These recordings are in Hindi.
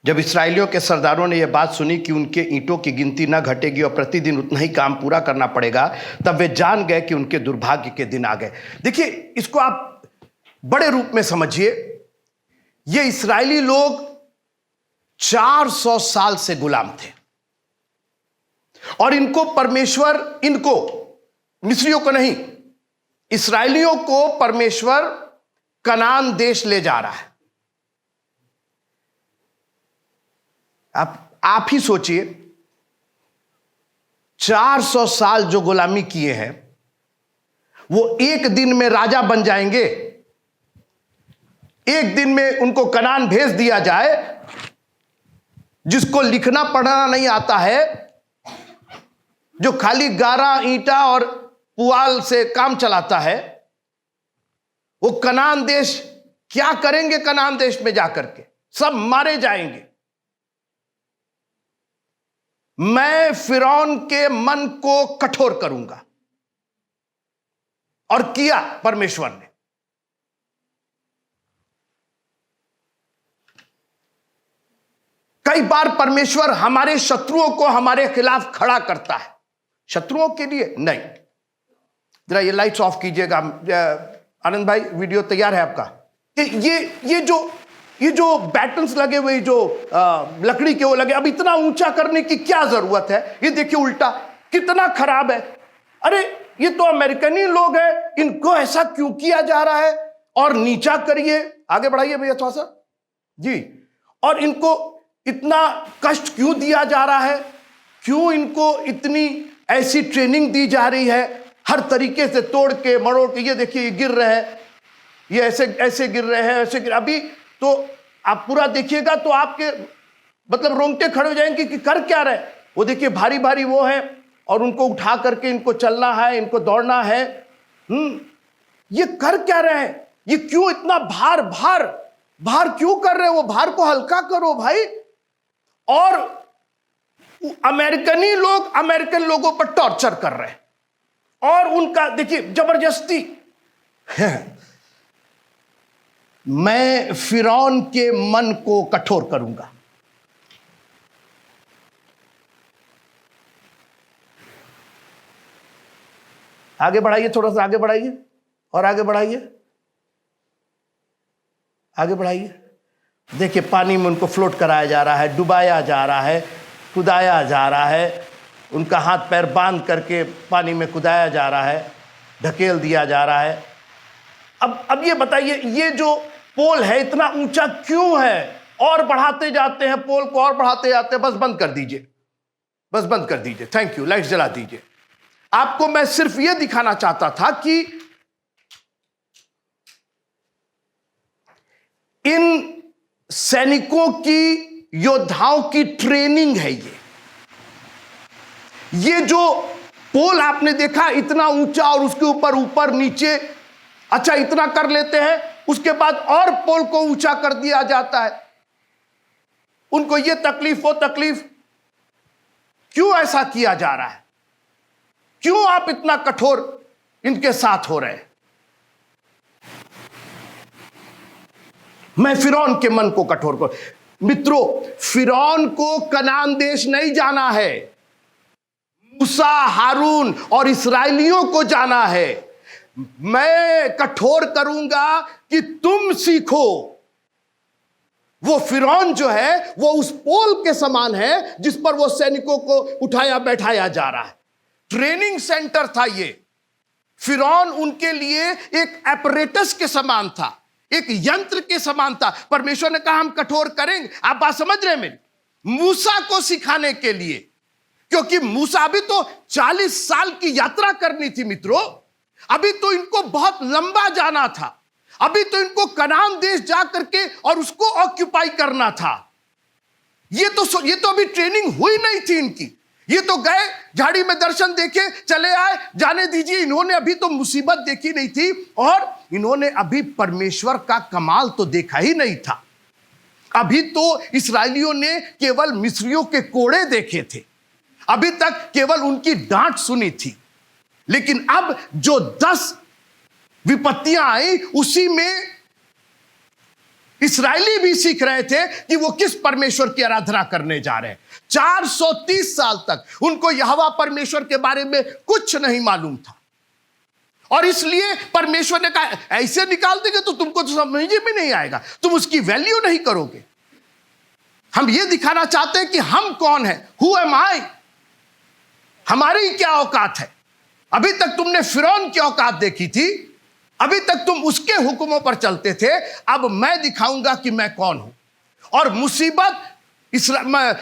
जब इस्राएलियों के सरदारों ने यह बात सुनी कि उनके ईंटों की गिनती न घटेगी और प्रतिदिन उतना ही काम पूरा करना पड़ेगा, तब वे जान गए कि उनके दुर्भाग्य के दिन आ गए। देखिए, इसको आप बड़े रूप में समझिए। ये इस्राएली लोग 400 साल से गुलाम थे और इनको परमेश्वर, इनको, मिस्रियों को नहीं, इस्राएलियों को परमेश्वर कनान देश ले जा रहा है। आप ही सोचिए, 400 साल जो गुलामी किए हैं, वो एक दिन में राजा बन जाएंगे। एक दिन में उनको कनान भेज दिया जाए। जिसको लिखना पढ़ना नहीं आता है, जो खाली गारा ईंटा और पुआल से काम चलाता है, वो कनान देश क्या करेंगे? कनान देश में जाकर के सब मारे जाएंगे। मैं फिरौन के मन को कठोर करूंगा, और किया परमेश्वर ने। कई बार परमेश्वर हमारे शत्रुओं को हमारे खिलाफ खड़ा करता है। शत्रुओं के लिए नहीं। जरा ये लाइट्स ऑफ कीजिएगा। आनंद भाई, वीडियो तैयार है आपका? ये जो बैटन्स लगे हुए, जो लकड़ी के वो लगे, अब इतना ऊंचा करने की क्या जरूरत है? ये देखिए उल्टा कितना खराब है। अरे ये तो अमेरिकनी लोग हैं, इनको ऐसा क्यों किया जा रहा है? और नीचा करिए, आगे बढ़ाइए भैया थोड़ा सा जी। और इनको इतना कष्ट क्यों दिया जा रहा है? क्यों इनको इतनी ऐसी ट्रेनिंग दी जा रही है? हर तरीके से तोड़ के मरोड़ के। ये देखिए, ये गिर रहे हैं, ये ऐसे ऐसे गिर रहे हैं, ऐसे गिर। अभी तो आप पूरा देखिएगा तो आपके मतलब रोंगटे खड़े हो जाएंगे कि कर क्या रहे। वो देखिए भारी भारी वो है, और उनको उठा करके इनको चलना है, इनको दौड़ना है। ये कर क्या रहे हैं? ये क्यों इतना भार भार भार क्यों कर रहे हो? वो भार को हल्का करो भाई। और अमेरिकनी लोग अमेरिकन लोगों पर टॉर्चर कर रहे हैं, और उनका देखिए जबरदस्ती। मैं फिरौन के मन को कठोर करूंगा। आगे बढ़ाइए, थोड़ा सा आगे बढ़ाइए, और आगे बढ़ाइए, आगे बढ़ाइए। देखिए पानी में उनको फ्लोट कराया जा रहा है, डुबाया जा रहा है, कुदाया जा रहा है। उनका हाथ पैर बांध करके पानी में कुदाया जा रहा है, ढकेल दिया जा रहा है। अब ये बताइए, ये जो पोल है इतना ऊंचा क्यों है? और बढ़ाते जाते हैं पोल को, और बढ़ाते जाते हैं। बस बंद कर दीजिए, बस बंद कर दीजिए। थैंक यू, लाइट्स जला दीजिए। आपको मैं सिर्फ यह दिखाना चाहता था कि इन सैनिकों की, योद्धाओं की ट्रेनिंग है ये जो पोल आपने देखा इतना ऊंचा, और उसके ऊपर ऊपर नीचे, अच्छा इतना कर लेते हैं, उसके बाद और पोल को ऊंचा कर दिया जाता है। उनको ये तकलीफ, वो तकलीफ। क्यों ऐसा किया जा रहा है? क्यों आप इतना कठोर इनके साथ हो रहे हैं? मैं फिरौन के मन को कठोर करूं। मित्रों, फिरौन को कनान देश नहीं जाना है, मूसा, हारून और इस्राएलियों को जाना है। मैं कठोर करूंगा कि तुम सीखो। वो फिरौन जो है वो उस पोल के समान है जिस पर वो सैनिकों को उठाया बैठाया जा रहा है। ट्रेनिंग सेंटर था ये। फिरौन उनके लिए एक एपरेटस के समान था, एक यंत्र के समान था। परमेश्वर ने कहा हम कठोर करेंगे। आप बात समझ रहे हैं मेरी? मूसा को सिखाने के लिए, क्योंकि मूसा अभी तो 40 साल की यात्रा करनी थी मित्रों। अभी तो इनको बहुत लंबा जाना था। अभी तो इनको कनान देश जा करके और उसको ऑक्यूपाई करना था। ये तो अभी ट्रेनिंग हुई नहीं थी इनकी। ये तो गए, झाड़ी में दर्शन देखे, चले आए, जाने दीजिए। इन्होंने अभी तो मुसीबत देखी नहीं थी, और इन्होंने अभी परमेश्वर का कमाल तो देखा ही नहीं था। अभी तो इस्राएलियों ने केवल मिस्रियों के कोड़े देखे थे, अभी तक केवल उनकी डांट सुनी थी। लेकिन अब जो 10 विपत्तियां आई, उसी में इस्राएली भी सीख रहे थे कि वो किस परमेश्वर की आराधना करने जा रहे हैं। 430 साल तक उनको यहोवा परमेश्वर के बारे में कुछ नहीं मालूम था, और इसलिए परमेश्वर ने कहा ऐसे निकाल देंगे तो तुमको तो समझ में नहीं आएगा, तुम उसकी वैल्यू नहीं करोगे। हम ये दिखाना चाहते हैं कि हम कौन है, हु एम आई, हमारी क्या औकात है। अभी तक तुमने फिरौन की औकात देखी थी, अभी तक तुम उसके हुक्मों पर चलते थे, अब मैं दिखाऊंगा कि मैं कौन हूं। और मुसीबत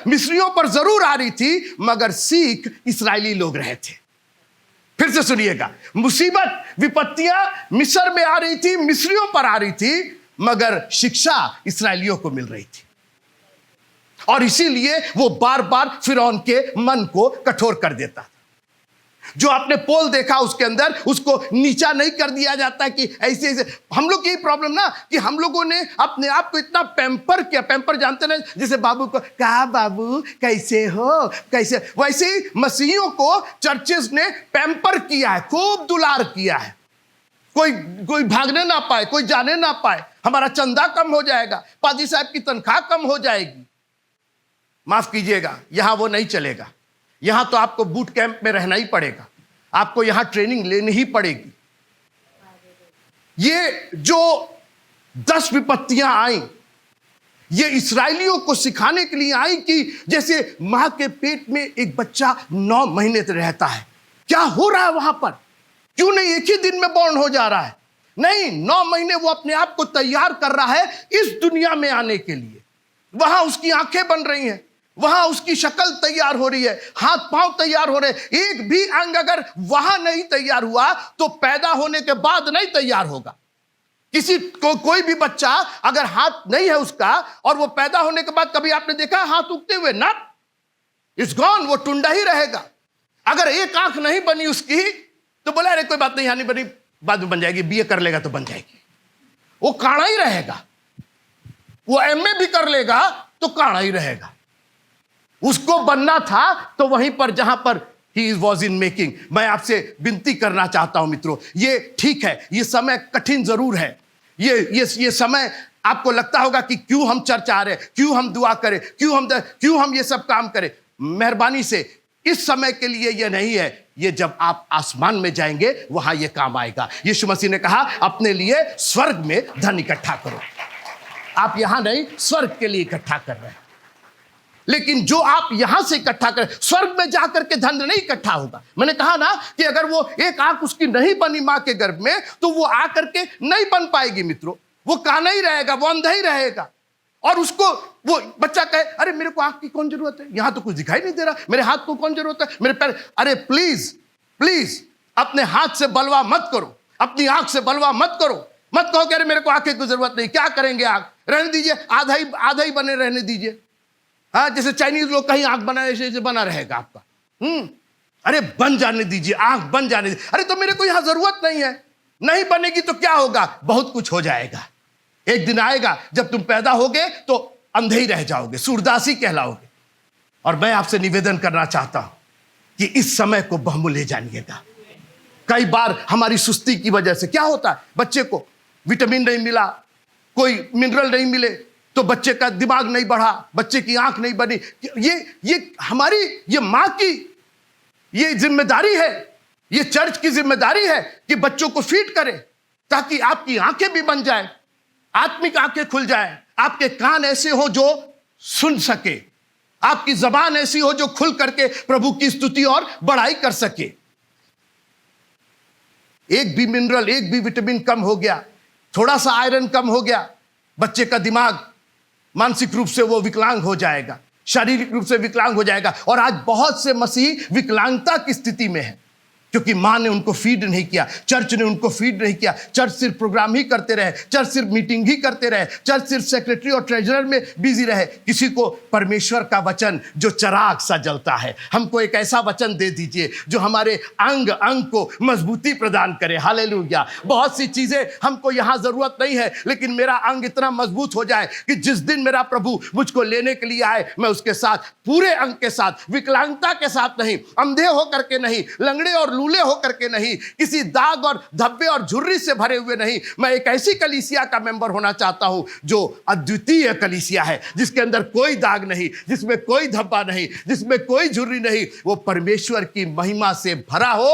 मिस्रियों पर जरूर आ रही थी, मगर सीख इस्राएली लोग रहे थे। फिर से सुनिएगा, मुसीबत विपत्तियां मिस्र में आ रही थी, मिस्रियों पर आ रही थी, मगर शिक्षा इस्राएलियों को मिल रही थी। और इसीलिए वो बार बार फिरौन के मन को कठोर कर देता था। जो आपने पोल देखा उसके अंदर उसको नीचा नहीं कर दिया जाता कि ऐसे ऐसे। हम लोग की प्रॉब्लम ना कि हम लोगों ने अपने आप को इतना पैम्पर किया। पैम्पर जानते ना, जैसे बाबू को कहा बाबू कैसे हो कैसे, वैसे ही मसीहियों को चर्चेस ने पैम्पर किया है, खूब दुलार किया है। कोई भागने ना पाए, कोई जाने ना पाए, हमारा चंदा कम हो जाएगा, पादी साहब की तनख्वाह कम हो जाएगी। माफ कीजिएगा, यहां वो नहीं चलेगा। यहां तो आपको बूट कैंप में रहना ही पड़ेगा, आपको यहां ट्रेनिंग लेनी ही पड़ेगी। ये जो 10 विपत्तियां आई, ये इस्राएलियों को सिखाने के लिए आई कि जैसे मां के पेट में एक बच्चा 9 महीने तक रहता है, क्या हो रहा है वहां पर, क्यों नहीं एक ही दिन में बॉर्न हो जा रहा है। नहीं, 9 महीने वो अपने आप को तैयार कर रहा है इस दुनिया में आने के लिए। वहां उसकी आंखें बन रही हैं, वहां उसकी शक्ल तैयार हो रही है, हाथ पांव तैयार हो रहे हैं। एक भी अंग अगर वहां नहीं तैयार हुआ तो पैदा होने के बाद नहीं तैयार होगा। किसी को कोई भी बच्चा अगर हाथ नहीं है उसका और वो पैदा होने के बाद कभी आपने देखा हाथ उगते हुए? ना, इट्स गॉन, वो टुंडा ही रहेगा। अगर एक आंख नहीं बनी उसकी तो बोला अरे कोई बात नहीं, यहां नहीं बनी, बाद में बन जाएगी, बीए कर लेगा तो बन जाएगी। वो काड़ा ही रहेगा। वो एमए भी कर लेगा तो काड़ा ही रहेगा। उसको बनना था तो वहीं पर जहां पर ही वॉज इन मेकिंग। मैं आपसे विनती करना चाहता हूं मित्रों, ये ठीक है, ये समय कठिन जरूर है। ये समय आपको लगता होगा कि क्यों हम चर्च आ रहे हैं, क्यों हम दुआ करें, क्यों हम ये सब काम करें। मेहरबानी से इस समय के लिए ये नहीं है, ये जब आप आसमान में जाएंगे वहां ये काम आएगा। यीशु मसीह ने कहा अपने लिए स्वर्ग में धन इकट्ठा करो। आप यहां नहीं, स्वर्ग के लिए इकट्ठा कर रहे हैं। लेकिन जो आप यहां से इकट्ठा करें, स्वर्ग में जाकर के धन नहीं इकट्ठा होगा। मैंने कहा ना कि अगर वो एक आंख उसकी नहीं बनी मां के गर्भ में तो वो आकर के नहीं बन पाएगी मित्रों। वो काना ही रहेगा, वो अंधा ही रहेगा। और उसको वो बच्चा कहे अरे मेरे को आंख की कौन जरूरत है, यहां तो कुछ दिखाई नहीं दे रहा, मेरे हाथ को कौन जरूरत है, मेरे पैर। अरे प्लीज प्लीज अपने हाथ से बलवा मत करो, अपनी आंख से बलवा मत करो। मत कहो कि अरे मेरे को आंखें की जरूरत नहीं, क्या करेंगे आंख, रहने दीजिए, आधा ही बने रहने दीजिए। हाँ, जैसे चाइनीज लोग कहीं आंख बनाए ऐसे बना रहेगा आपका। अरे बन जाने दीजिए, आंख बन जाने दीजिए। अरे तो मेरे को यहां जरूरत नहीं है, नहीं बनेगी तो क्या होगा, बहुत कुछ हो जाएगा। एक दिन आएगा जब तुम पैदा होगे तो अंधे ही रह जाओगे, सूरदासी कहलाओगे। और मैं आपसे निवेदन करना चाहता हूं कि इस समय को बहुमूल्य जानिएगा। कई बार हमारी सुस्ती की वजह से क्या होता है, बच्चे को विटामिन नहीं मिला, कोई मिनरल नहीं मिले तो बच्चे का दिमाग नहीं बढ़ा, बच्चे की आंख नहीं बनी। ये हमारी, ये मां की ये जिम्मेदारी है, ये चर्च की जिम्मेदारी है कि बच्चों को फीड करे ताकि आपकी आंखें भी बन जाए, आत्मिक आंखें खुल जाए, आपके कान ऐसे हो जो सुन सके, आपकी जबान ऐसी हो जो खुल करके प्रभु की स्तुति और बड़ाई कर सके। एक भी मिनरल, एक भी विटामिन कम हो गया, थोड़ा सा आयरन कम हो गया, बच्चे का दिमाग मानसिक रूप से वो विकलांग हो जाएगा, शारीरिक रूप से विकलांग हो जाएगा। और आज बहुत से मसीही विकलांगता की स्थिति में है क्योंकि मां ने उनको फीड नहीं किया, चर्च ने उनको फीड नहीं किया। चर्च सिर्फ प्रोग्राम ही करते रहे, चर्च सिर्फ मीटिंग ही करते रहे, चर्च सिर्फ सेक्रेटरी और ट्रेजरर में बिजी रहे। किसी को परमेश्वर का वचन जो चिराग सा जलता है, हमको एक ऐसा वचन दे दीजिए जो हमारे अंग अंग को मजबूती प्रदान करे। हालेलुया। बहुत सी चीजें हमको यहाँ जरूरत नहीं है, लेकिन मेरा अंग इतना मजबूत हो जाए कि जिस दिन मेरा प्रभु मुझको लेने के लिए आए, मैं उसके साथ पूरे अंग के साथ, विकलांगता के साथ नहीं, अंधे होकर के नहीं, लंगड़े और मलूले होकर के नहीं, किसी दाग और धब्बे और झुर्री से भरे हुए नहीं। मैं एक ऐसी कलीसिया का मेंबर होना चाहता हूं जो अद्वितीय कलीसिया है, जिसके अंदर कोई दाग नहीं, जिसमें कोई धब्बा नहीं, जिसमें कोई झुर्री नहीं। वो परमेश्वर की महिमा से भरा हो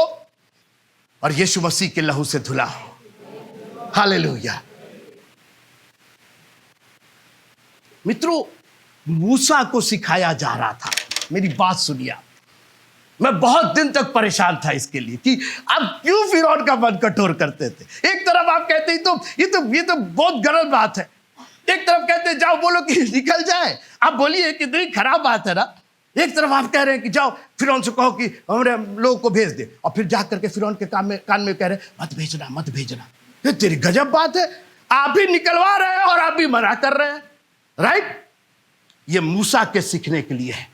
और यीशु मसीह के लहू से धुला हो। हालेलुया। मित्रों, मूसा को सिखाया जा रहा था, मेरी बात सुनिए आप। मैं बहुत दिन तक परेशान था इसके लिए कि आप क्यों फिरौन का मन कठोर करते थे। एक तरफ आप कहते हैं तो ये तो बहुत गलत बात है, एक तरफ कहते हैं जाओ बोलो कि निकल जाए। आप बोलिए कितनी खराब बात है ना। एक तरफ आप कह रहे हैं कि जाओ फिरौन से कहो कि हमारे लोगों को भेज दे, और फिर जा करके फिरौन के कान में कह रहे मत भेजना मत भेजना। ये तेरी गजब बात है, आप भी निकलवा रहे हैं और आप भी मना कर रहे हैं। राइट? ये मूसा के सीखने के लिए है।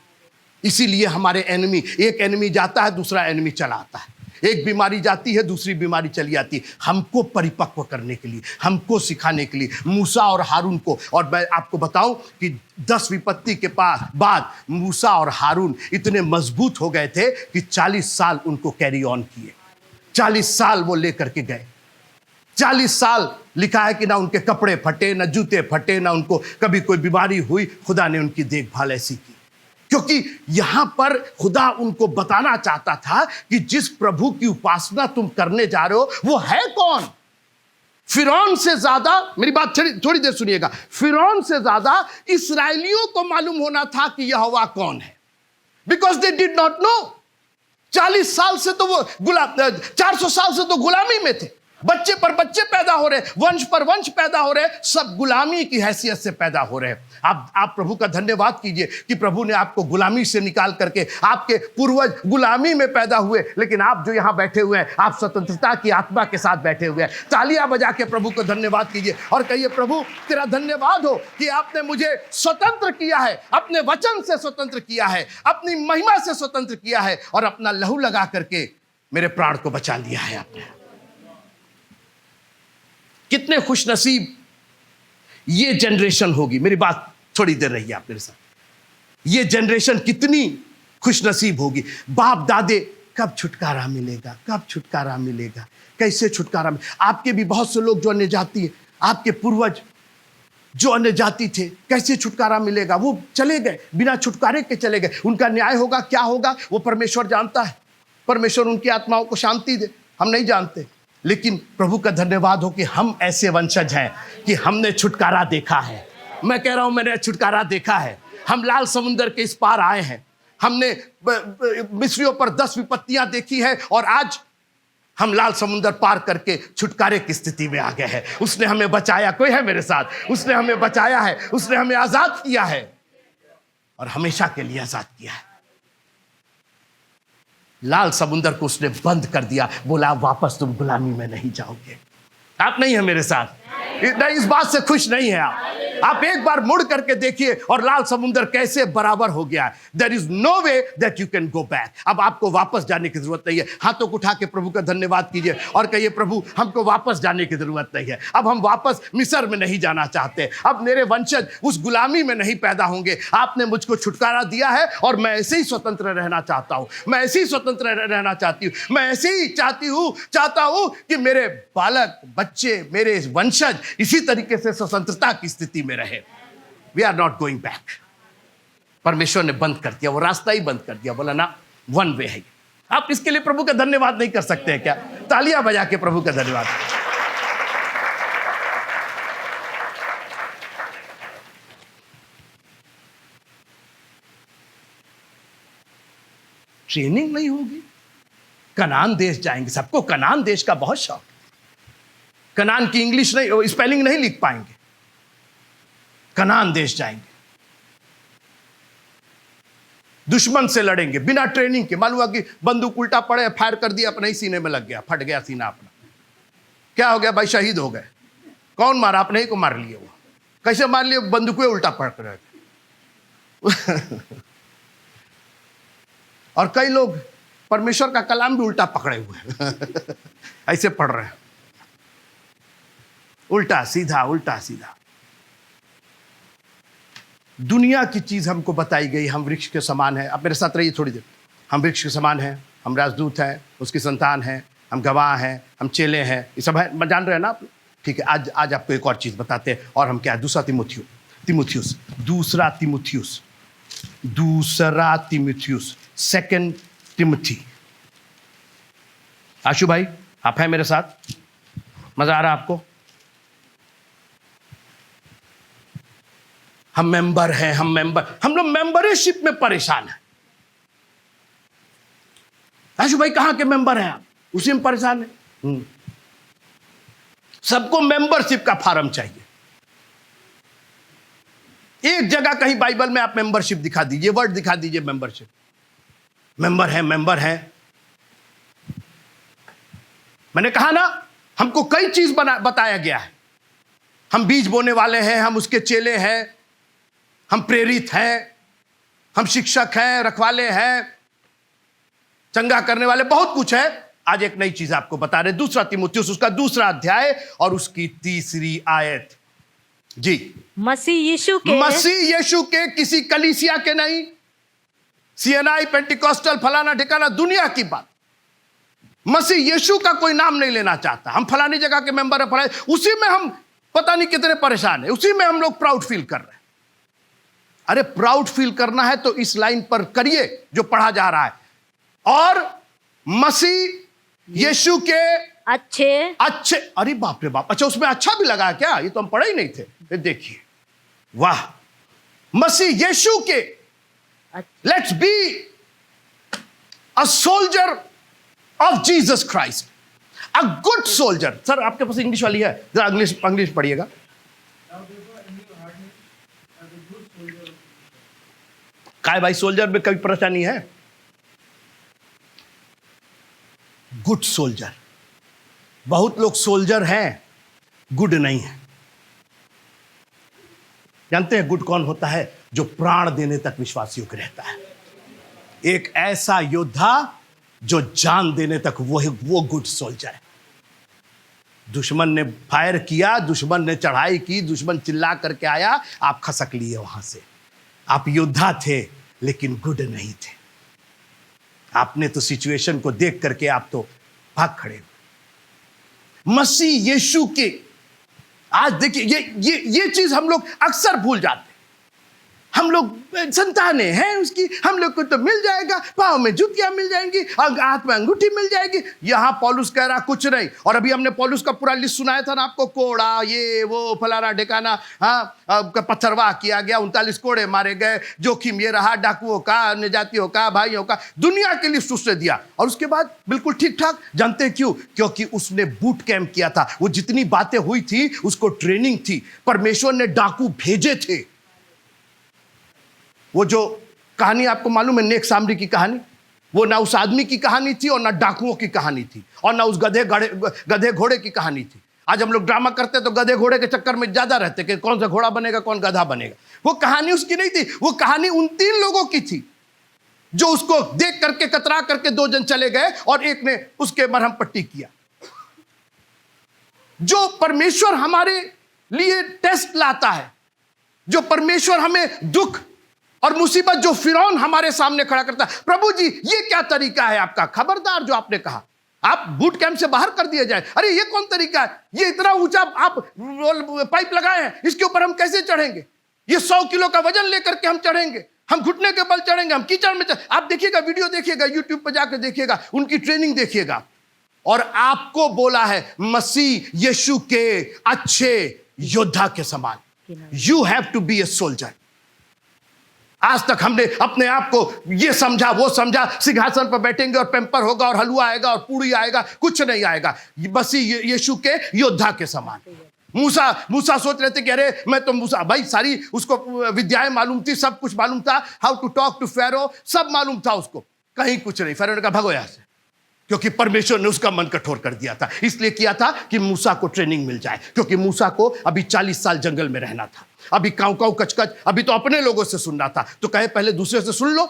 इसीलिए हमारे एनिमी, एक एनिमी जाता है दूसरा एनिमी चला आता है, एक बीमारी जाती है दूसरी बीमारी चली आती है, हमको परिपक्व करने के लिए, हमको सिखाने के लिए मूसा और हारून को। और मैं आपको बताऊं कि 10 विपत्ति के बाद मूसा और हारून इतने मजबूत हो गए थे कि 40 साल उनको कैरी ऑन किए। 40 साल वो लेकर के गए। 40 साल लिखा है कि ना उनके कपड़े फटे, ना जूते फटे, ना उनको कभी कोई बीमारी हुई। खुदा ने उनकी देखभाल ऐसी की, क्योंकि यहां पर खुदा उनको बताना चाहता था कि जिस प्रभु की उपासना तुम करने जा रहे हो वो है कौन। फिरौन से ज्यादा, मेरी बात थोड़ी देर सुनिएगा, फिरौन से ज्यादा इस्राएलियों को मालूम होना था कि यहोवा कौन है, because they did not know. 40 साल से तो वो 400 साल से तो गुलामी में थे। बच्चे पर बच्चे पैदा हो रहे, वंश पर वंश पैदा हो रहे, सब गुलामी की हैसियत से पैदा हो रहे। आप प्रभु का धन्यवाद कीजिए कि प्रभु ने आपको गुलामी से निकाल करके, आपके पूर्वज गुलामी में पैदा हुए, लेकिन आप जो यहां बैठे हुए हैं आप स्वतंत्रता की आत्मा के साथ बैठे हुए हैं। तालियां बजा के प्रभु को धन्यवाद कीजिए और कहिए प्रभु तेरा धन्यवाद हो कि आपने मुझे स्वतंत्र किया है, अपने वचन से स्वतंत्र किया है, अपनी महिमा से स्वतंत्र किया है और अपना लहू लगा करके मेरे प्राण को बचा लिया है आपने। कितने खुशनसीब ये जनरेशन होगी। मेरी बात थोड़ी देर रही आप मेरे साथ। ये जनरेशन कितनी खुशनसीब होगी। बाप दादे, कब छुटकारा मिलेगा, कब छुटकारा मिलेगा, कैसे छुटकारा मिलेगा। आपके भी बहुत से लोग जो अन्य जाति है, आपके पूर्वज जो अन्य जाति थे, कैसे छुटकारा मिलेगा। वो चले गए, बिना छुटकारे के चले गए। उनका न्याय होगा, क्या होगा वो परमेश्वर जानता है। परमेश्वर उनकी आत्माओं को शांति दे, हम नहीं जानते। लेकिन प्रभु का धन्यवाद हो कि हम ऐसे वंशज हैं कि हमने छुटकारा देखा है। मैं कह रहा हूं मैंने छुटकारा देखा है। हम लाल समुंदर के इस पार आए हैं, हमने मिस्रियों पर 10 विपत्तियां देखी है और आज हम लाल समुंदर पार करके छुटकारे की स्थिति में आ गए हैं। उसने हमें बचाया, कोई है मेरे साथ, उसने हमें बचाया है, उसने हमें आजाद किया है और हमेशा के लिए आजाद किया है। लाल समुंदर को उसने बंद कर दिया, बोला वापस तुम गुलामी में नहीं जाओगे। आप नहीं है मेरे साथ, इस बात से खुश नहीं है आप एक बार मुड़ करके देखिए और लाल समुंदर कैसे बराबर हो गया है। There is no way that you can go back. अब आपको वापस जाने की जरूरत नहीं है। हाथों को उठा के प्रभु का धन्यवाद कीजिए और कहिए प्रभु हमको वापस जाने की जरूरत नहीं है। अब हम वापस मिस्र में नहीं जाना चाहते। अब मेरे वंशज उस गुलामी में नहीं पैदा होंगे। आपने मुझको छुटकारा दिया है और मैं ऐसे ही स्वतंत्र रहना चाहता हूं। मैं ऐसे ही स्वतंत्र रहना चाहती हूं। मैं ऐसे ही चाहता हूं कि मेरे बालक, बच्चे, मेरे वंशज इसी तरीके से स्वतंत्रता की स्थिति में रहे। We are not going back. परमेश्वर ने बंद कर दिया, वो रास्ता ही बंद कर दिया, बोला ना वन वे है। आप इसके लिए प्रभु का धन्यवाद नहीं कर सकते हैं क्या? तालियां बजा के प्रभु का धन्यवाद। ट्रेनिंग नहीं होगी, कनान देश जाएंगे। सबको कनान देश का बहुत शौक। कनान की इंग्लिश नहीं, स्पेलिंग नहीं लिख पाएंगे। कनान देश जाएंगे, दुश्मन से लड़ेंगे बिना ट्रेनिंग के। मालूम हुआ कि बंदूक उल्टा पड़े, फायर कर दिया, अपने ही सीने में लग गया, फट गया सीना अपना। क्या हो गया भाई? शहीद हो गए। कौन मारा? अपने ही को मार लिए। वो कैसे मार लिए? बंदूकें उल्टा पड़ रहे थे। और कई लोग परमेश्वर का कलाम भी उल्टा पकड़े हुए हैं। ऐसे पढ़ रहे हैं, उल्टा सीधा उल्टा सीधा। दुनिया की चीज हमको बताई गई, हम वृक्ष के समान हैं। अब मेरे साथ रहिए थोड़ी देर। हम वृक्ष के समान हैं, हम राजदूत हैं, उसकी संतान हैं, हम गवाह हैं, हम चेले हैं, ये सब है, जान रहे हैं ना आप? ठीक है, आज आपको एक और चीज़ बताते हैं। और हम क्या है, दूसरा तिमुथियुस, सेकंड तिमुथी। आशु भाई, आप हैं मेरे साथ? मजा आ रहा है आपको? हम मेंबर हैं, हम लोग मेंबरशिप में परेशान हैं। आशु भाई कहां के मेंबर हैं आप? उसी में परेशान है। सबको मेंबरशिप का फॉर्म चाहिए। एक जगह कहीं बाइबल में आप मेंबरशिप दिखा दीजिए, वर्ड दिखा दीजिए मेंबरशिप। मेंबर है। मैंने कहा ना, हमको कई चीज बताया गया है। हम बीज बोने वाले हैं, हम उसके चेले हैं, हम प्रेरित हैं, हम शिक्षक हैं, रखवाले हैं, चंगा करने वाले, बहुत कुछ है। आज एक नई चीज आपको बता रहे, दूसरा तीमुथियुस उसका 2 अध्याय और उसकी 3 आयत। जी, मसीह यीशु के, किसी कलीसिया के नहीं, सीएनआई, पेंटिकॉस्टल, फलाना ठिकाना, दुनिया की बात। मसीह यीशु का कोई नाम नहीं लेना चाहता। हम फलानी जगह के मेंबर हैं, फलानी, उसी में हम पता नहीं कितने परेशान है, उसी में हम लोग प्राउड फील कर रहे हैं। अरे प्राउड फील करना है तो इस लाइन पर करिए जो पढ़ा जा रहा है। और मसीह यीशु के अच्छे, अरे बाप रे बाप, अच्छा उसमें अच्छा भी लगा क्या? ये तो हम पढ़े ही नहीं थे। देखिए, वाह, मसीह यीशु के, let's be a soldier of Jesus Christ, a good soldier. Sir आपके पास इंग्लिश वाली है, जरा इंग्लिश पढ़िएगा। काय भाई, सोल्जर में कभी परेशानी है? Good soldier. बहुत लोग सोल्जर हैं, गुड नहीं है। जानते हैं गुड कौन होता है? जो प्राण देने तक विश्वासियों के रहता है। एक ऐसा योद्धा जो जान देने तक, वो गुड सोल्जर है। दुश्मन ने फायर किया, दुश्मन ने चढ़ाई की, दुश्मन चिल्ला करके आया, आप खसक लिए वहां से। आप योद्धा थे लेकिन गुड नहीं थे। आपने तो सिचुएशन को देख करके आप तो भाग खड़े हुए। मसीह यीशु के, आज देखिए ये चीज हम लोग अक्सर भूल जाते हैं। हम लोग संतानें हैं उसकी, हम लोग को तो मिल जाएगा, पाँव में जुतियां मिल जाएंगी, हाथ में अंगूठी मिल जाएगी। यहां पौलुस कह रहा कुछ नहीं। और अभी हमने पौलुस का पूरा लिस्ट सुनाया था ना आपको, कोड़ा, ये वो फलाना ठिकाना, पत्थरवाह किया गया, 39 कोड़े मारे गए, जोखिम ये रहा, डाकुओं का, अन्य जातियों का, भाइयों का, दुनिया की लिस्ट उसने दिया। और उसके बाद बिल्कुल ठीक ठाक। जानते हैं क्यों? क्योंकि उसने बूट कैंप किया था। वो जितनी बातें हुई थी उसको ट्रेनिंग थी। परमेश्वर ने डाकू भेजे थे। वो जो कहानी आपको मालूम है, नेक सामरी की कहानी, वो ना उस आदमी की कहानी थी और ना डाकुओं की कहानी थी और ना उस गधे घोड़े की कहानी थी। आज हम लोग ड्रामा करते तो गधे घोड़े के चक्कर में ज्यादा रहते कि कौन सा घोड़ा बनेगा, कौन गधा बनेगा। वो कहानी उसकी नहीं थी। वो कहानी उन 3 लोगों की थी जो उसको देख करके कतरा करके 2 जन चले गए और एक ने उसके मरहम पट्टी किया। जो परमेश्वर हमारे लिए टेस्ट लाता है, जो परमेश्वर हमें दुख और मुसीबत, जो फिरौन हमारे सामने खड़ा करता है, प्रभु जी ये क्या तरीका है आपका? खबरदार जो आपने कहा, आप बूट कैंप से बाहर कर दिए जाए। अरे ये कौन तरीका है? ये इतना ऊंचा आप पाइप लगाए हैं, इसके ऊपर हम कैसे चढ़ेंगे? ये 100 किलो का वजन लेकर के हम चढ़ेंगे, हम घुटने के बल चढ़ेंगे, हम कीचड़ में आप देखिएगा, वीडियो देखिएगा, यूट्यूब पर जाकर देखिएगा, उनकी ट्रेनिंग देखिएगा। और आपको बोला है मसीह यीशु के अच्छे योद्धा के समान, you have to be a soldier. आज तक हमने अपने आप को ये समझा, वो समझा, सिंहासन पर बैठेंगे और पेम्पर होगा और हलवा आएगा और पूड़ी आएगा, कुछ नहीं आएगा। मसीह यीशु के योद्धा के समान। मूसा सोच रहे थे कि अरे मैं तो मूसा, भाई सारी उसको विद्याएं मालूम थी, सब कुछ मालूम था, हाउ टू टॉक टू फेरो, सब मालूम था उसको। कहीं कुछ नहीं। फेरो ने कहा भागो यहां से, क्योंकि परमेश्वर ने उसका मन कठोर कर दिया था। इसलिए किया था कि मूसा को ट्रेनिंग मिल जाए, क्योंकि मूसा को अभी 40 साल जंगल में रहना था। अभी काऊ काऊ कचकच, अभी तो अपने लोगों से सुनना था। तो कहे पहले दूसरे से सुन लो,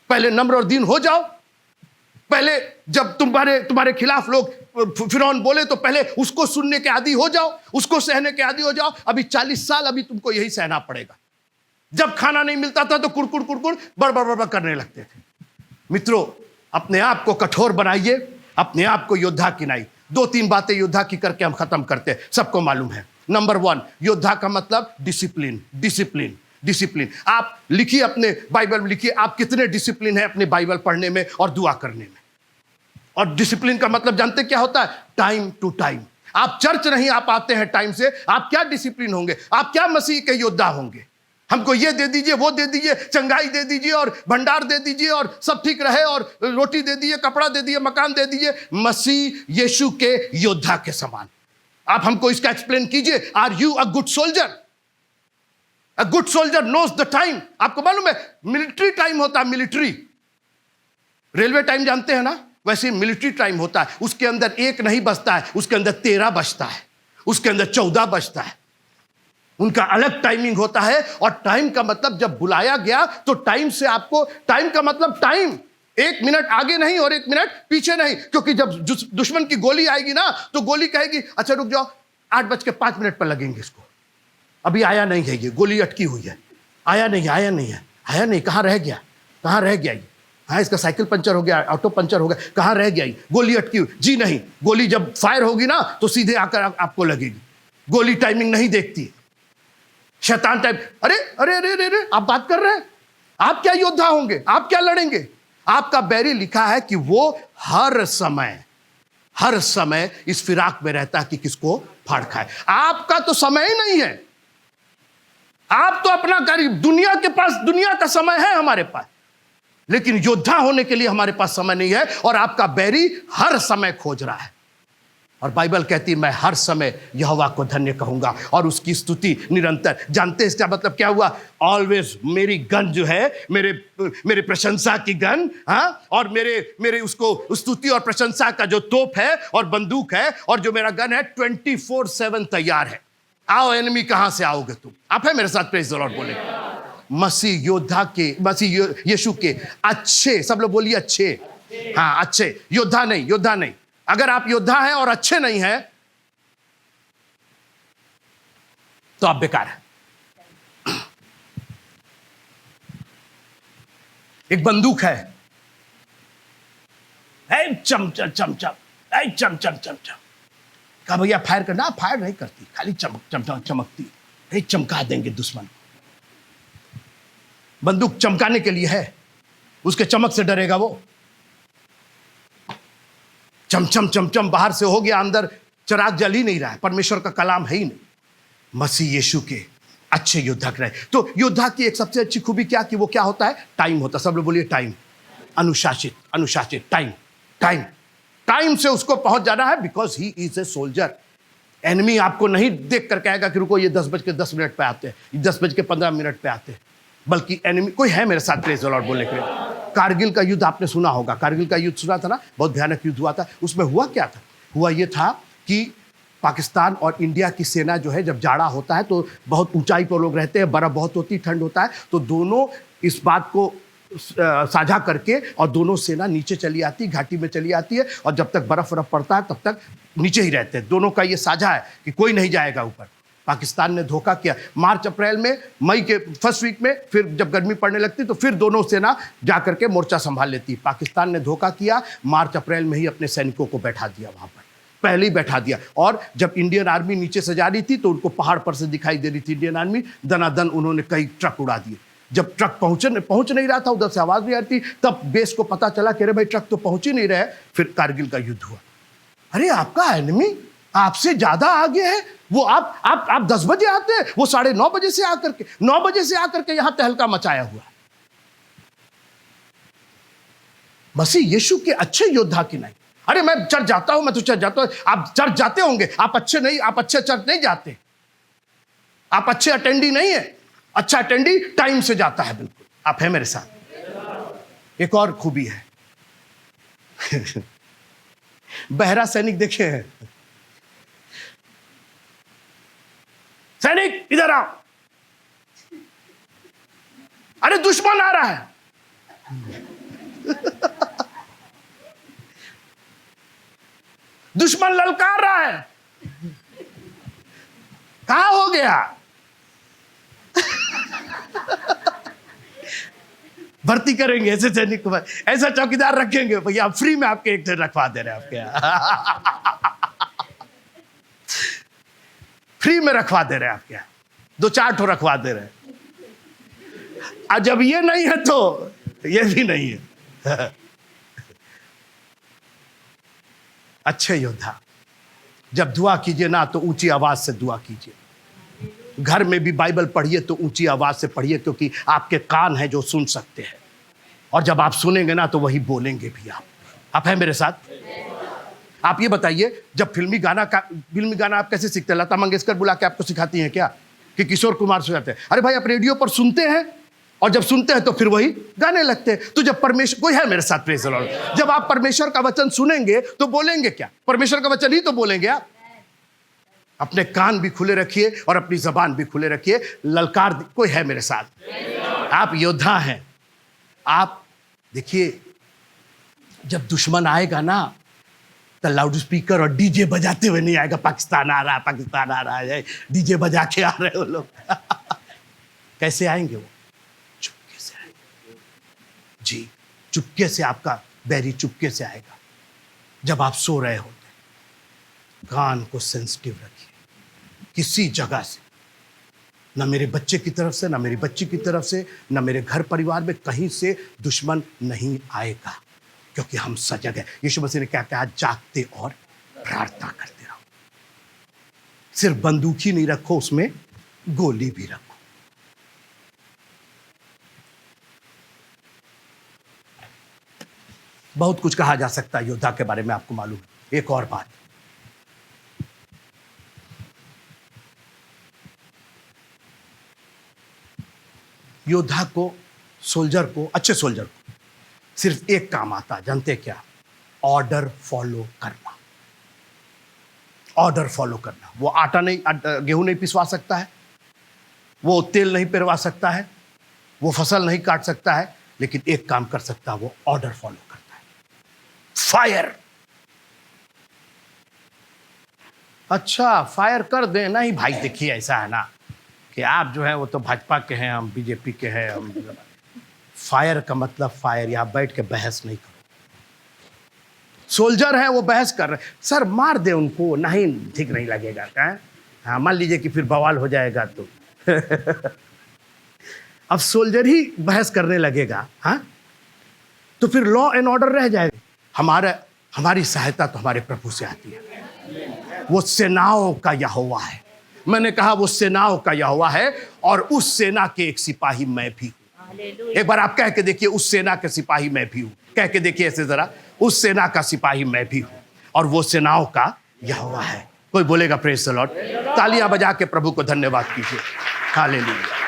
पहले नम्र और दीन हो जाओ। पहले जब तुम्हारे खिलाफ लोग फिरौन बोले तो पहले उसको सुनने के आदी हो जाओ, उसको सहने के आदी हो जाओ। अभी 40 साल अभी तुमको यही सहना पड़ेगा। जब खाना नहीं मिलता था तो कुड़कुड़ कुड़कुड़ बड़बड़ करने लगते थे। मित्रों, अपने आप को कठोर बनाइए, अपने आप को योद्धा की नहीं। 2-3 बातें योद्धा की करके हम खत्म करते हैं, सबको मालूम है। नंबर 1, योद्धा का मतलब डिसिप्लिन। Discipline, discipline. आप लिखिए, अपने बाइबल में लिखिए, आप कितने डिसिप्लिन है अपने बाइबल पढ़ने में और दुआ करने में। और डिसिप्लिन का मतलब जानते क्या होता है? Time to time. आप चर्च नहीं आ पाते हैं टाइम से, आप क्या डिसिप्लिन होंगे? आप क्या मसीह के योद्धा होंगे? हमको ये दे दीजिए, वो दे दीजिए, चंगाई दे दीजिए और भंडार दे दीजिए और सब ठीक रहे, और रोटी दे दीजिए, कपड़ा दे दीजिए, मकान दे दीजिए। मसीह यीशु के योद्धा के समान। आप हमको इसका एक्सप्लेन कीजिए। Are you a good soldier? A good soldier knows the time. आपको मालूम है मिलिट्री टाइम होता है, मिलिट्री। रेलवे टाइम जानते हैं ना, वैसे मिलिट्री टाइम होता है। उसके अंदर 1 नहीं बजता है, उसके अंदर 13 बजता है, उसके अंदर 14 बजता है। उनका अलग टाइमिंग होता है। और टाइम का मतलब जब बुलाया गया तो टाइम से आपको, टाइम का मतलब टाइम, 1 मिनट आगे नहीं और 1 मिनट पीछे नहीं। क्योंकि जब दुश्मन की गोली आएगी ना, तो गोली कहेगी अच्छा रुक जाओ, 8:05 पर लगेंगे इसको, अभी आया नहीं है, ये गोली अटकी हुई है, आया नहीं है, आया नहीं है, आया नहीं, कहाँ रह गया, कहाँ रह गया ये? हाँ, इसका साइकिल पंचर हो गया, ऑटो पंचर हो गया, कहाँ रह गया ये? गोली अटकी हुई। जी नहीं, गोली जब फायर होगी ना तो सीधे आकर आपको लगेगी। गोली टाइमिंग नहीं देखती। शैतान टाइप, अरे अरे अरे अरे अरे, आप बात कर रहे हैं? आप क्या योद्धा होंगे? आप क्या लड़ेंगे? आपका बैरी लिखा है कि वो हर समय इस फिराक में रहता है कि किसको फाड़ खाए। आपका तो समय ही नहीं है। आप तो अपना करीब, दुनिया के पास दुनिया का समय है हमारे पास, लेकिन योद्धा होने के लिए हमारे पास समय नहीं है। और आपका बैरी हर समय खोज रहा है। और बाइबल कहती है मैं हर समय यहोवा को धन्य कहूंगा और उसकी स्तुति निरंतर। जानते हैं इसका मतलब क्या हुआ? ऑलवेज मेरी गन जो है, मेरे प्रशंसा की गन, हाँ, और मेरे उसको स्तुति और प्रशंसा का जो तोप है और बंदूक है और जो मेरा गन है 24/7 तैयार है। आओ एनिमी, कहां से आओगे तुम? आप है मेरे साथ? प्रेज द लॉर्ड बोले। मसीह योद्धा के, मसीह यीशु के अच्छे, सब लोग बोलिए अच्छे, हाँ अच्छे, योद्धा नहीं, योद्धा नहीं। अगर आप योद्धा हैं और अच्छे नहीं हैं तो आप बेकार हैं। एक बंदूक है, चम चम चम चम, चम चम चम चम, कहा भैया फायर करना, फायर नहीं करती, खाली चमकती है, चमका देंगे दुश्मन। बंदूक चमकाने के लिए है, उसके चमक से डरेगा वो। चमचम चमचम बाहर से हो गया, अंदर चिराग जल ही नहीं रहा है, परमेश्वर का कलाम है ही नहीं। मसीह यीशु के अच्छे योद्धा रहे। तो योद्धा की एक सबसे अच्छी खूबी क्या, कि वो क्या होता है? टाइम होता है। सब लोग बोलिए टाइम। अनुशासित, अनुशासित, टाइम, टाइम, टाइम से उसको पहुंच जाना है, because he is a soldier. Enemy आपको नहीं देख कर कहेगा कि रुको ये 10:10 पे आते हैं, 10:15 पे आते हैं, बल्कि एनिमी कोई है मेरे साथ? प्रेज द लॉर्ड बोलने के लिए। कारगिल का युद्ध आपने सुना होगा, कारगिल का युद्ध सुना था ना, बहुत भयानक युद्ध हुआ था। उसमें हुआ क्या था? हुआ ये था कि पाकिस्तान और इंडिया की सेना जो है, जब जाड़ा होता है तो बहुत ऊंचाई पर लोग रहते हैं, बर्फ बहुत होती, ठंड होता है, तो दोनों इस बात को साझा करके और दोनों सेना नीचे चली आती, घाटी में चली आती है, और जब तक बर्फ पड़ता है तब तक नीचे ही रहते हैं। दोनों का ये साझा है कि कोई नहीं जाएगा ऊपर। पाकिस्तान ने धोखा किया। मार्च अप्रैल में, मई के फर्स्ट वीक में, फिर जब गर्मी पड़ने लगती तो फिर दोनों सेना जाकर के मोर्चा संभाल लेती। पाकिस्तान ने धोखा किया, मार्च अप्रैल में ही अपने सैनिकों को बैठा दिया वहां पर, पहले ही बैठा दिया। और जब इंडियन आर्मी नीचे से जा रही थी तो उनको पहाड़ पर से दिखाई दे रही थी इंडियन आर्मी, दनादन उन्होंने कई ट्रक उड़ा दिए। जब ट्रक पहुंच नहीं रहा था, उधर से आवाज नहीं आ रही थी, तब बेस को पता चला कि अरे भाई ट्रक तो पहुंच ही नहीं रहे। फिर कारगिल का युद्ध हुआ। अरे आपका एनिमी आपसे ज्यादा आगे है, वो आप 10 बजे आते हैं, वो 9:30 बजे से आकर के 9 बजे से आकर के यहां तहलका मचाया हुआ है। मसीह यीशु के अच्छे योद्धा की नहीं। अरे मैं चर्च जाता हूं, मैं तो चर्च जाता हूं। आप चर्च जाते होंगे, आप अच्छे नहीं, आप अच्छे चर्च नहीं जाते, आप अच्छे अटेंडी नहीं है। अच्छा अटेंडी टाइम से जाता है, बिल्कुल। आप है मेरे साथ? एक और खूबी है बहरा सैनिक देखे हैं? सैनिक इधर आओ, अरे दुश्मन आ रहा है दुश्मन ललकार रहा है, कहां हो गया? भर्ती करेंगे ऐसे सैनिक को, ऐसा चौकीदार रखेंगे भैया, फ्री में आपके एक रखवा दे रहे हैं आपके यहाँ। फ्री में रखवा दे रहे हैं आपके यहाँ, 2-4 ठो रखवा दे रहे हैं। और जब ये नहीं है तो ये भी नहीं है। अच्छे योद्धा, जब दुआ कीजिए ना तो ऊंची आवाज से दुआ कीजिए। घर में भी बाइबल पढ़िए तो ऊंची आवाज से पढ़िए, क्योंकि आपके कान हैं जो सुन सकते हैं, और जब आप सुनेंगे ना तो वही बोलेंगे भी आप हैं मेरे साथ? आप ये बताइए, जब फिल्मी गाना आप कैसे सीखते हैं? लता मंगेशकर बुला के आपको सिखाती हैं क्या, कि किशोर कुमार सिखाते हैं? अरे भाई, आप रेडियो पर सुनते हैं, और जब सुनते हैं तो फिर वही गाने लगते हैं। तो जब परमेश्वर, कोई है मेरे साथ? Praise the Lord. जब आप परमेश्वर का वचन सुनेंगे तो बोलेंगे क्या? परमेश्वर का वचन ही तो बोलेंगे आप। अपने कान भी खुले रखिए और अपनी जबान भी खुले रखिए। ललकार, कोई है मेरे साथ? आप योद्धा हैं। आप देखिए, जब दुश्मन आएगा ना तो लाउड स्पीकर और डीजे बजाते हुए नहीं आएगा, पाकिस्तान आ रहा है, पाकिस्तान आ रहा है, डीजे बजा के आ रहे हो लोग। कैसे आएंगे वो? चुपके से आएंगे जी, चुपके से। आपका बैरी चुपके से आएगा। जब आप सो रहे होते, कान को सेंसिटिव रखिए। किसी जगह से, ना मेरे बच्चे की तरफ से, ना मेरी बच्ची की तरफ से, ना मेरे घर परिवार में कहीं से दुश्मन नहीं आएगा, क्योंकि हम सजग हैं। यीशु मसीह ने क्या कहा? जागते और प्रार्थना करते रहो। सिर्फ बंदूक ही नहीं रखो, उसमें गोली भी रखो। बहुत कुछ कहा जा सकता है योद्धा के बारे में, आपको मालूम है। एक और बात, योद्धा को, सोल्जर को, अच्छे सोल्जर को सिर्फ एक काम आता है, जानते क्या? ऑर्डर फॉलो करना। ऑर्डर फॉलो करना। वो आटा नहीं, गेहूं नहीं पिसवा सकता है, वो तेल नहीं पिरवा सकता है, वो फसल नहीं काट सकता है, लेकिन एक काम कर सकता है, वो ऑर्डर फॉलो करता है। फायर। अच्छा, फायर कर दे? नहीं भाई, देखिए ऐसा है ना कि आप जो है वो तो भाजपा के हैं, हम बीजेपी के हैं। हम फायर का मतलब फायर, यहां बैठ के बहस नहीं करो। सोल्जर है, वो बहस कर रहे, सर मार दे उनको, नहीं ठीक नहीं लगेगा क्या? हाँ, मान लीजिए कि फिर बवाल हो जाएगा तो अब सोल्जर ही बहस करने लगेगा, हाँ, तो फिर लॉ एंड ऑर्डर रह जाएगा। हमारी सहायता तो हमारे प्रभु से आती है। वो सेनाओं का यहोवा है। मैंने कहा वो सेनाओं का यहोवा है, और उस सेना के एक सिपाही मैं भी हूं। एक बार आप कह के देखिए, उस सेना के सिपाही मैं भी हूं। कह के देखिए ऐसे जरा, उस सेना का सिपाही मैं भी हूं, और वो सेनाओं का यहोवा है। कोई बोलेगा प्रेज़ द लॉर्ड? तालियां बजा के प्रभु को धन्यवाद कीजिए। हालेलुया।